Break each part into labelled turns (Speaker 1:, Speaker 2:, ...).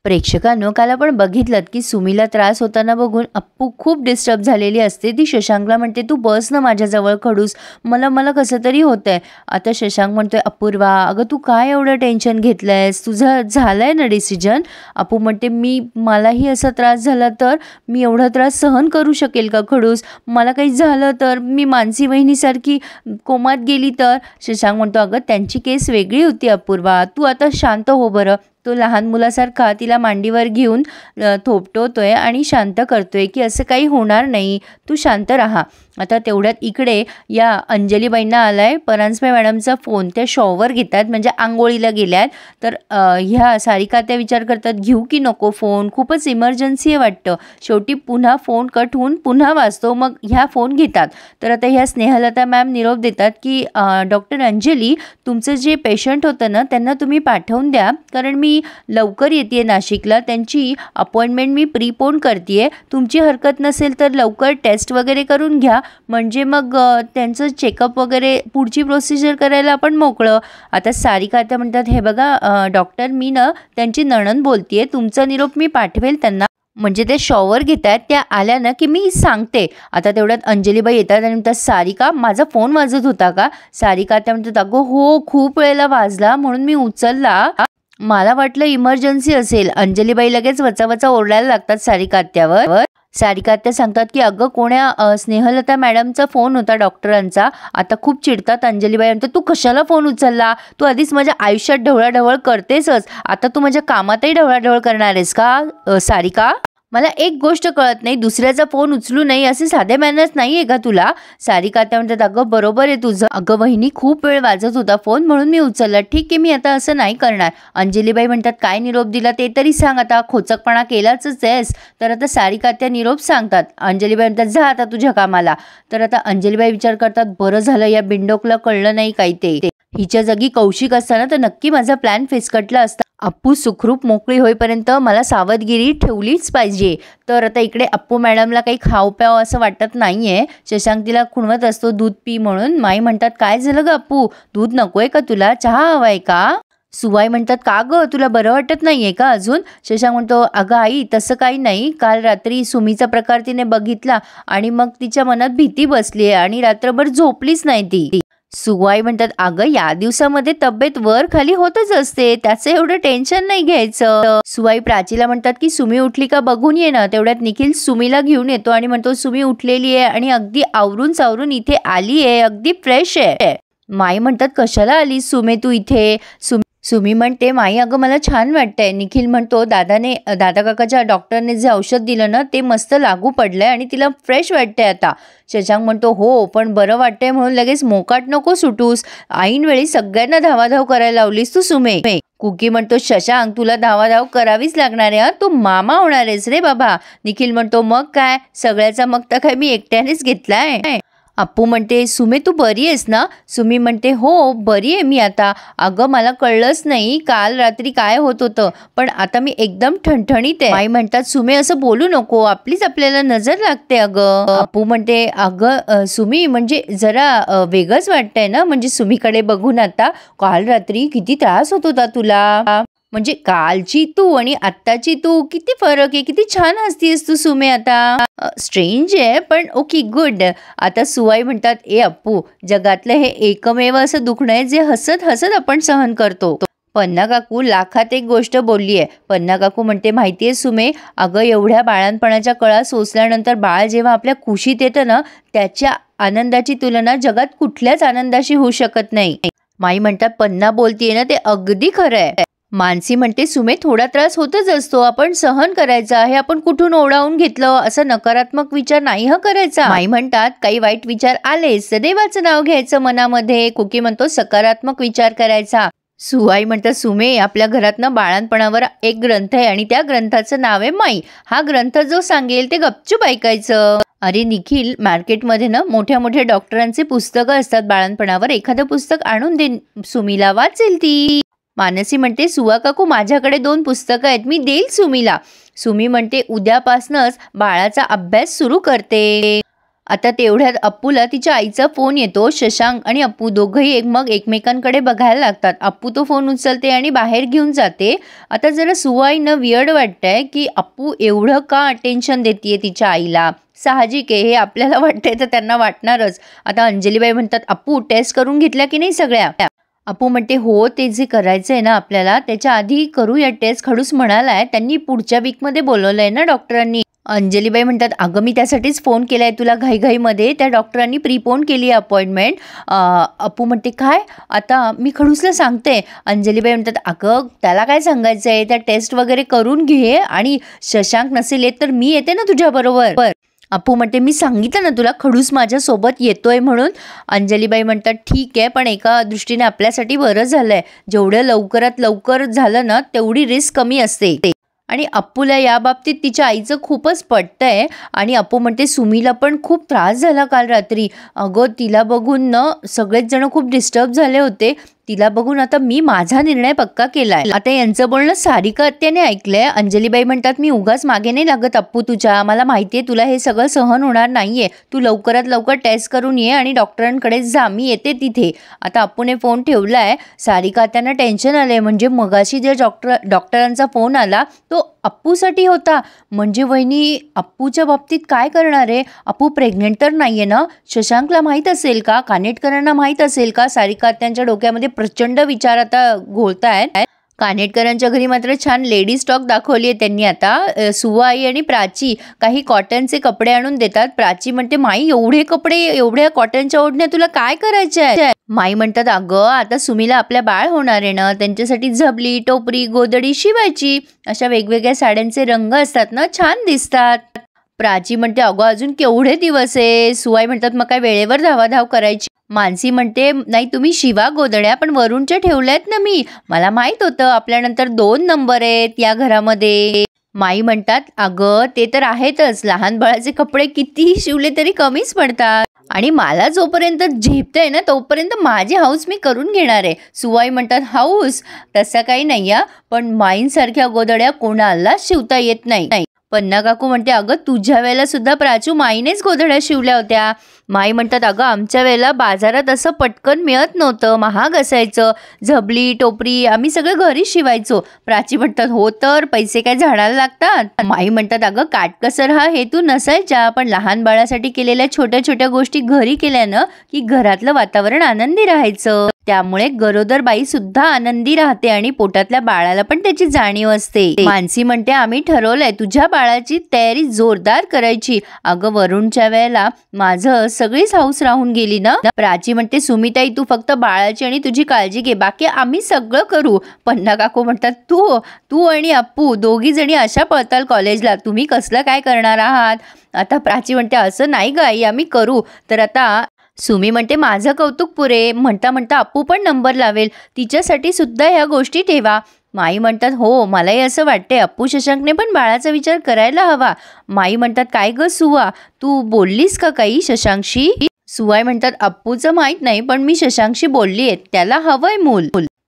Speaker 1: प्रेक्षकांनो, काल आपण बघितलं की सुमीला त्रास होताना बघून अप्पू खूप डिस्टर्ब झालेली असते. ती शशांकला म्हणते, "तू बस ना माझ्याजवळ खडूस, मला मला कसं तरी होतंय." आता शशांक म्हणतोय, "अपूर्वा, अगं तू काय एवढं टेन्शन घेतलंयस? तुझं झालंय ना डिसिजन?" अप्पू म्हणते, मलाही असा त्रास झाला तर मी एवढा त्रास सहन करू शकेल का खडूस? मला काही झालं तर, मी मानसी वहिनीसारखी कोमात गेली तर? शशांक म्हणतो, "अगं त्यांची केस वेगळी होती अपूर्वा, तू आता शांत हो बरं." तो लहान मुलासारखा तिला मांडीवर घेऊन थोपटवतोय आणि शांत करतोय की असं काही होणार नाही, तू शांत राहा. आता तेवढ्यात इकडे या अंजलीबाईंना आलाय परांजपे मॅडमचा फोन. त्या शॉवर घेतात, म्हणजे आंघोळीला गेल्यात. तर ह्या सारिका त्या विचार करतात, घेऊ की नको फोन, खूपच इमर्जन्सी आहे वाटतं. शेवटी पुन्हा फोन कट होऊन पुन्हा वाजतो, मग ह्या फोन घेतात. तर आता ह्या स्नेहलता मॅम निरोप देतात की डॉक्टर अंजली, तुमचं जे पेशंट होतं ना त्यांना तुम्ही पाठवून द्या, कारण मी लवकर येते नाशिकला. त्यांची अपॉइंटमेंट मी प्रीपोन करते. तुमची हरकत नसेल तर लवकर टेस्ट वगैरे करून घ्या, म्हणजे मग त्यांचं चेकअप वगैरे पुढची प्रोसिजर करायला आपण मोकळं. आता सारिका आता म्हणतात, हे बघा डॉक्टर, मी ना त्यांची नणंद बोलतेय, तुमचा निरोप मी पाठवेल त्यांना. म्हणजे ते शॉवर घेत आहेत, त्या आल्या ना की मी सांगते. आता तेवढ्यात अंजलीबाई येतात आणि म्हणतात, सारिका, माझा फोन वाजत होता का? सारिका त्या म्हणतात, अगं हो, खूप वेळेला वाजला म्हणून मी उचलला, मला वाटलं इमर्जन्सी असेल. अंजलीबाई लगेच वचावचा ओरडायला लागतात सारिका आत्यावर. सारिका आत्या सांगतात की अगं कोण्या स्नेहलता मॅडमचा फोन होता डॉक्टरांचा. आता खूप चिडतात अंजलीबाई, म्हणतात, तू कशाला फोन उचलला? तू आधीच माझ्या आयुष्यात ढवळाढवळ करतेसच, आता तू माझ्या कामातही ढवळाढवळ करणार आहेस का सारिका? मला एक गोष्ट कळत नाही, दुसऱ्याचा फोन उचलू नाही असे साधे मॅनर्स नाही आहे का तुला? सारिका त्या म्हणतात, अगं बरोबर आहे तुझं, अगं वहिनी खूप वेळ वाजत होता फोन म्हणून मी उचलला, ठीक आहे मी आता असं नाही करणार. अंजलीबाई म्हणतात, काय निरोप दिला ते तरी सांग, आता खोचकपणा केलाच आहेस. तर आता सारिका त्या निरोप सांगतात. अंजलीबाई म्हणतात, जा आता तुझ्या कामाला. तर आता अंजलीबाई विचार करतात, बरं झालं या बिंडोकला कळलं नाही काही ते, हिच्या जागी कौशिक असताना तर नक्की माझा प्लॅन फिसकटला असता. अप्पू सुखरूप मोकळी होईपर्यंत मला सावधगिरी ठेवलीच पाहिजे. तर आता इकडे अप्पू मॅडमला काही खाऊ प्यावं असं वाटत नाहीये. शशांक तिला खुणवत असतो, दूध पी म्हणून. माई म्हणतात, काय झालं ग अप्पू, दूध नकोय का तुला, चहा हवाय का? सुवाई म्हणतात, का ग, तुला बरं वाटत नाहीये का अजून? शशांक म्हणतो, अगं आई तसं काही नाही, काल रात्री सुमीचा प्रकार तिने बघितला आणि मग तिच्या मनात भीती बसली आहे आणि रात्रभर झोपलीच नाही ती. सुवाई म्हणतात, अगं या दिवसामध्ये तब्येत वर खाली होतच असते, त्याचं एवढं टेन्शन नाही घ्यायचं. सुवाई प्राचीला म्हणतात की सुमी उठली का बघून ये ना. तेवढ्यात निखिल सुमीला घेऊन येतो आणि म्हणतो, सुमी उठलेली आहे आणि अगदी आवरून सावरून इथे आली आहे, अगदी फ्रेश आहे. माई म्हणतात, कशाला आली सुमे तू इथे? सुमी म्हणते, माई अगं मला छान वाटतंय. निखिल म्हणतो, दादा काकाच्या डॉक्टरने जे औषध दिलं ना ते मस्त लागू पडलंय आणि तिला फ्रेश वाटतंय आता. शशांक म्हणतो, हो पण बरं वाटतंय म्हणून लगेच मोकाट नको सुटूस, ऐनवेळी सगळ्यांना धावाधाव करायला लावलीस तू सुमे. कुकी म्हणतो, शशांक तुला धावाधाव करावीच लागणार आहे, तू मामा होणार आहेस रे बाबा. निखिल म्हणतो, मग काय, सगळ्याचा मग तर काय मी एकट्यानेच घेतलाय. अप्पू म्हणते, सुमे तू बरी आहेस ना? सुमी म्हणते, हो बरी आहे मी आता. अगं मला कळलंच नाही काल रात्री काय होत होतं, पण आता मी एकदम ठणठणीत आहे. माई म्हणतात, सुमे असं बोलू नको, आपलीच आपल्याला नजर लागते अगं. अप्पू म्हणते, अगं सुमी म्हणजे जरा वेगळंच वाटतंय ना, म्हणजे सुमीकडे बघून आता काल रात्री किती त्रास होत होता तुला, म्हणजे कालची तू आणि आत्ताची तू किती फरक आहे, किती छान हसतीयस तू सुमे आता. स्ट्रेंज आहे पण ओके गुड. आता सुवाई म्हणतात, ए अप्पू, जगातलं हे एकमेव असं दुखणं आहे जे हसत हसत आपण सहन करतो. पन्ना काकू लाखात एक गोष्ट बोलली आहे. पन्ना काकू म्हणते, माहितीये सुमे, अगं एवढ्या बाळांपणाच्या कळा सोसल्यानंतर बाळ जेव्हा आपल्या कुशीत येतं ना, त्याच्या आनंदाची तुलना जगात कुठल्याच आनंदाशी होऊ शकत नाही. माई म्हणतात, पन्ना बोलतीये ना ते अगदी खरं आहे. मानसी म्हणते, सुमे थोडा त्रास होतच असतो, आपण सहन करायचा, हे आपण कुठून ओढावून घेतलं असं नकारात्मक विचार नाही करायचा. माई म्हणतात, काही वाईट विचार आलेच तर देवाचं नाव घ्यायचं मनामध्ये. कुकी म्हणतो, सकारात्मक विचार करायचा. सुवाई म्हणतात, सुमे आपल्या घरातनं बाळांपणावर एक ग्रंथ आहे आणि त्या ग्रंथाचं नाव आहे माई. हा ग्रंथ जो सांगेल ते गपचूप ऐकायचं. अरे निखिल, मार्केटमध्ये ना मोठ्या मोठ्या डॉक्टरांचे पुस्तकं असतात बाळांपणावर, एखादं पुस्तक आणून दे सुमीला, वाचेल ती. मानसी म्हणते, सुवा काकू माझ्याकडे 2 पुस्तकं आहेत, मी देईल सुमीला. सुमी म्हणते, उद्यापासनंच बाळाचा अभ्यास सुरू करते. आता तेवढ्यात अप्पूला तिच्या आईचा फोन येतो. शशांक आणि अप्पू दोघंही मग एकमेकांकडे बघायला लागतात. अप्पू तो फोन उचलते आणि बाहेर घेऊन जाते. आता जरा सुवाईनं वियर्ड वाटतंय की अप्पू एवढं का अटेन्शन देतीये तिच्या आईला. साहजिक आहे, हे आपल्याला वाटतंय तर त्यांना वाटणारच. आता अंजलीबाई म्हणतात, अप्पू टेस्ट करून घेतल्या की नाही सगळ्या. अप्पू म्हणते, हो ते जे करायचं आहे ना आपल्याला त्याच्या आधी करूया टेस्ट. खडूस म्हणालाय त्यांनी पुढच्या वीकमध्ये बोलवलंय ना डॉक्टरांनी. अंजलीबाई म्हणतात, अगं मी त्यासाठीच फोन केलाय तुला घाईघाईमध्ये, त्या डॉक्टरांनी प्रीपोन केली आहे अपॉइंटमेंट. अप्पू म्हणते, काय आता मी खडूसला सांगते. अंजलीबाई म्हणतात, अगं त्याला काय सांगायचं आहे, त्या टेस्ट वगैरे करून घे आणि शशांक नसेल येत तर मी येते ना तुझ्याबरोबर. अप्पू म्हणते, मी सांगितलं ना तुला खडूस माझ्यासोबत येतोय म्हणून. अंजलीबाई म्हणतात, ठीक आहे, पण एका दृष्टीने आपल्यासाठी बरं झालंय. जेवढं लवकरात लवकर झालं ना तेवढी रिस्क कमी असते. आणि अप्पूला या बाबतीत तिच्या आईचं खूपच पटतंय. आणि अप्पू म्हणते, सुमीला पण खूप त्रास झाला काल रात्री. अगं तिला बघून न सगळेच जण खूप डिस्टर्ब झाले होते. तिला बघून आता मी माझा निर्णय पक्का केलाय. आता यांचं बोलणं सारिका आत्याने ऐकलंय. अंजलीबाई म्हणतात, मी उगाच मागे नाही लागत अप्पू तुझ्या. मला माहितीये तुला हे सगळं सहन होणार नाहीये. तू लवकरात लवकर टेस्ट करून ये आणि डॉक्टरांकडे जा, मी येते तिथे. आता अप्पूने फोन ठेवलाय. सारिका आत्यांना टेन्शन आलंय, म्हणजे मगाशी जे डॉक्टरांचा फोन आला तो अप्पूसाठी होता. म्हणजे वहिनी अप्पूच्या बाबतीत काय करणार आहे. अप्पू प्रेग्नेंट तर नाहीये ना. शशांकला माहीत असेल का, कानेटकरांना माहीत असेल का. सारिका आत्यांच्या डोक्यामध्ये प्रचंड विचार आता घोळतायत. कानेटकरांच्या घरी मात्र छान लेडीज टॉक दाखवली आहे त्यांनी. आता सुवाई आणि प्राची काही कॉटनचे कपडे आणून देतात. प्राची म्हणते, माई एवढे कपडे, एवढ्या कॉटनच्या ओढण्या तुला काय करायच्या आहे. माई म्हणतात, अगं आता सुमीला आपल्या बाळ होणार आहे ना, त्यांच्यासाठी झबली, टोपरी, गोदडी शिवायची. अशा वेगवेगळ्या साड्यांचे रंग असतात ना, छान दिसतात. प्राची म्हणते, अगं अजून केवढे दिवस आहे. सुवाई म्हणतात, मग काय वेळेवर धावाधाव करायची. मानसी म्हणते, नाही तुम्ही शिवा गोदड्या, पण वरूनच्या ठेवल्यात ना मी. मला माहित होतं आपल्यानंतर 2 नंबर आहेत या घरामध्ये. माई म्हणतात, अगं ते तर आहेतच, लहान बाळाचे कपडे कितीही शिवले तरी कमीच पडतात. आणि मला जोपर्यंत झेपतंय ना तोपर्यंत माझी हाऊस मी करून घेणार आहे. सुवाई म्हणतात, हाऊस तसं काही नाही या, पण माईंसारख्या गोदड्या कोणालाच शिवता येत नाही. पन्ना काकू म्हणते, अगं तुझ्या वेळेला सुद्धा प्राचू माईनेच गोधड्या शिवल्या होत्या. माई म्हणतात, अगं आमच्या वेळेला बाजारात असं पटकन मिळत नव्हतं, महाग असायचं. झबली, टोपरी आम्ही सगळं घरी शिवायचो. प्राची म्हणतात, हो तर पैसे काय झाडाला लागतात. माई म्हणतात, अगं काटकसर हा हेतू नसायचा, पण लहान बाळासाठी केलेल्या छोट्या छोट्या गोष्टी घरी केल्यानं की घरातलं वातावरण आनंदी राहायचं. त्यामुळे गरोदर बाई सुद्धा आनंदी राहते आणि पोटातल्या बाळाला पण त्याची जाणीव असते. मानसी म्हणते, आम्ही ठरवलंय तुझ्या बाळाची तयारी जोरदार करायची. अगं वरुणच्या वेळेला माझं सगळीच हाऊस राहून गेली ना. प्राची म्हणते, सुमिताई तू फक्त बाळाची आणि तुझी काळजी घे, बाकी आम्ही सगळं करू. पन्ना काकू म्हणतात, तू आणि अप्पू दोघी जणी अशा पळताल कॉलेजला, तुम्ही कसलं काय करणार आहात. आता प्राची म्हणते, असं नाही ग आई, आम्ही करू. तर आता सुमी म्हणते, माझं कौतुक पुरे. म्हणता म्हणता अप्पू पण नंबर लावेल, तिच्यासाठी सुद्धा ह्या गोष्टी ठेवा. माई म्हणतात, हो मलाही असं वाटते, अप्पू शशांकने पण बाळाचा विचार करायला हवा. माई म्हणतात, काय ग सुवा, तू बोललीस का काही शशांकशी. सुवाई म्हणतात, अप्पूचं माहीत नाही, पण मी शशांकशी बोलली आहे, त्याला हवंय मूल.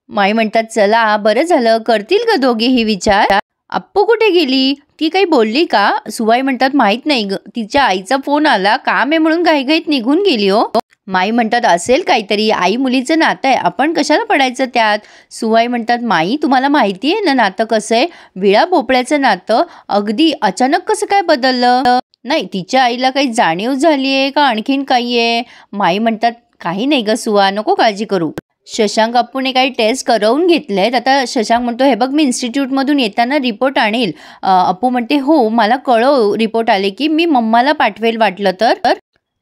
Speaker 1: माई म्हणतात, चला बरं झालं, करतील का दोघेही विचार. अप्पू कुठे गेली, ती काही बोलली का. सुवाई म्हणतात, माहीत नाही, तिच्या आईचा फोन आला, काम आहे म्हणून घाईघाईत निघून गेली हो. माई म्हणतात, असेल काहीतरी, आई मुलीचं नातं आहे, आपण कशाला पडायचं त्यात. सुवाई म्हणतात, माई तुम्हाला माहिती आहे ना नातं कसं आहे, विळा भोपळ्याचं नातं. अगदी अचानक कसं काय बदललं. नाही तिच्या आईला काही जाणीव झाली आहे का आणखीन काही आहे. माई म्हणतात, काही नाही ग सुवा, नको काळजी करू. शशांक अप्पूने काही टेस्ट करवून घेतलेत. आता शशांक म्हणतो, हे बघ मी इन्स्टिट्यूटमधून येताना रिपोर्ट आणेल. अप्पू म्हणते, हो मला कळव रिपोर्ट आले की, मी मम्माला पाठवेल वाटलं तर.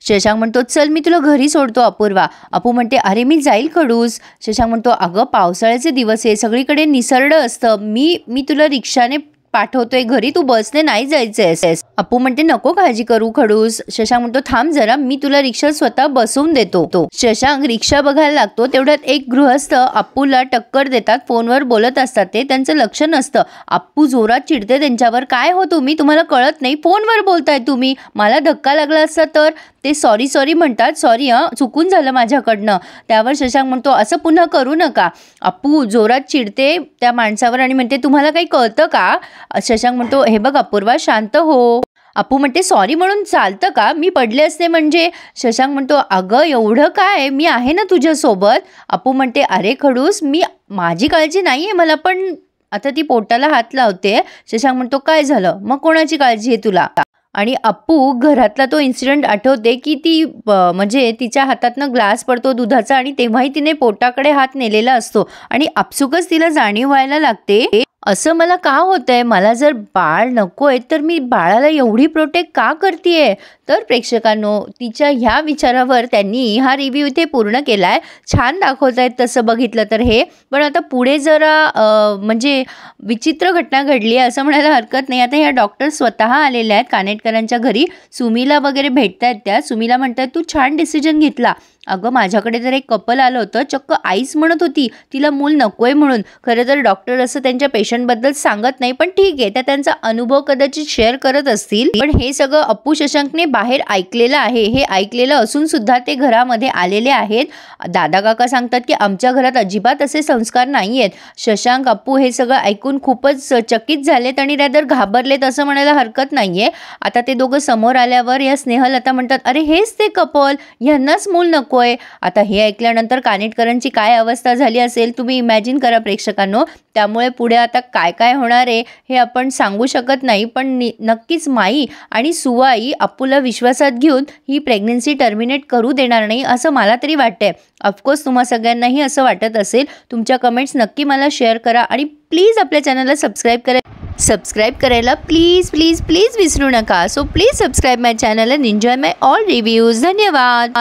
Speaker 1: शशांक म्हणतो, चल मी तुला घरी सोडतो अपूर्वा. अप्पू म्हणते, अरे मी जाईल खडूस. शशांक म्हणतो, अगं पावसाळ्याचे दिवस आहे, सगळीकडे निसरडं असतं, मी तुला रिक्षाने पाठवतोय घरी, तू बसने नाही जायचंय. अप्पू म्हणते, नको काळजी करू खडूस. शशांक म्हणतो, थांब जरा, मी तुला रिक्षा स्वतः बसवून देतो. शशांक रिक्षा बघायला लागतो. तेवढ्यात एक गृहस्थ अप्पूला टक्कर देतात. फोनवर बोलत असतात ते, त्यांचं लक्ष नसतं. अप्पू जोरात चिडते त्यांच्यावर, काय हो तुम्हाला कळत नाही, फोनवर बोलताय तुम्ही, मला धक्का लागला असता तर. ते सॉरी म्हणतात, सॉरी चुकून झालं माझ्याकडनं. त्यावर शशांक म्हणतो, असं पुन्हा करू नका. अप्पू जोरात चिडते त्या माणसावर आणि म्हणते, तुम्हाला काही कळतं का. शशांक म्हणतो, हे बघ अपूर्वा शांत हो. अप्पू म्हणते सॉरी म्हणून चालतं का, मी पडले असते म्हणजे. शशांक म्हणतो अगं एवढं काय, मी आहे ना तुझ्यासोबत. अप्पू म्हणते अरे खडूस, माझी काळजी नाही आहे मला, पण आता ती पोटाला हात लावते. शशांक म्हणतो काय झालं मग, कोणाची काळजी आहे तुला. आणि अप्पू घरातला तो इन्सिडेंट आठवते की ती म्हणजे तिच्या हातातनं ग्लास पडतो दुधाचा आणि तेव्हाही तिने पोटाकडे हात नेलेला असतो आणि आपसुकच तिला जाणीव व्हायला लागते असं मला का होतंय, मला जर बाळ नकोय तर मी बाळाला एवढी प्रोटेक्ट का करतेय. तर प्रेक्षकांनो, तिच्या ह्या विचारावर त्यांनी हा रिव्ह्यू इथे पूर्ण केलाय. छान दाखवत आहेत तसं बघितलं तर हे. पण आता पुढे जरा म्हणजे विचित्र घटना घडली आहे असं म्हणायला हरकत नाही. आता ह्या डॉक्टर स्वतः आलेल्या आहेत कानेटकरांच्या घरी, सुमीला वगैरे भेटतायत. त्या सुमीला म्हणतात तू छान डिसिजन घेतला. अगं माझ्याकडे तर एक कपल आलं होतं, चक्क आईच म्हणत होती तिला मूल नकोय म्हणून. खरं तर डॉक्टर असं त्यांच्या पेशंटबद्दल सांगत नाही, पण ठीक आहे, त्या त्यांचा अनुभव कदाचित शेअर करत असतील. पण हे सगळं अप्पू शशांकने बाहेर ऐकलेलं आहे. हे ऐकलेलं असून सुद्धा ते घरामध्ये आलेले आहेत. दादा काका सांगतात की आमच्या घरात अजिबात असे संस्कार नाही आहेत. शशांक अप्पू हे सगळं ऐकून खूपच चकित झालेत आणि रादर घाबरलेत असं म्हणायला हरकत नाहीये. आता ते दोघं समोर आल्यावर या स्नेहलता म्हणतात अरे हेच ते कपल, ह्यांनाच मूल नको. आता हे ऐकल्यानंतर कानेटकरांची काय अवस्था झाली असेल तुम्ही इमॅजिन करा प्रेक्षकांनो. त्यामुळे पुढे आता काय काय होणार आहे हे आपण सांगू शकत नाही, पण नक्कीच माई आणि सुवाई अप्पूला विश्वासात घेऊन ही प्रेग्नन्सी टर्मिनेट करू देणार नाही असं मला तरी वाटतंय. ऑफकोर्स तुम्हा सगळ्यांनाही असं वाटत असेल. तुमच्या कमेंट्स नक्की मला शेअर करा आणि प्लीज आपल्या चॅनलला सबस्क्राईब करायला प्लीज प्लीज प्लीज विसरू नका. So please subscribe my channel and enjoy my all reviews. धन्यवाद.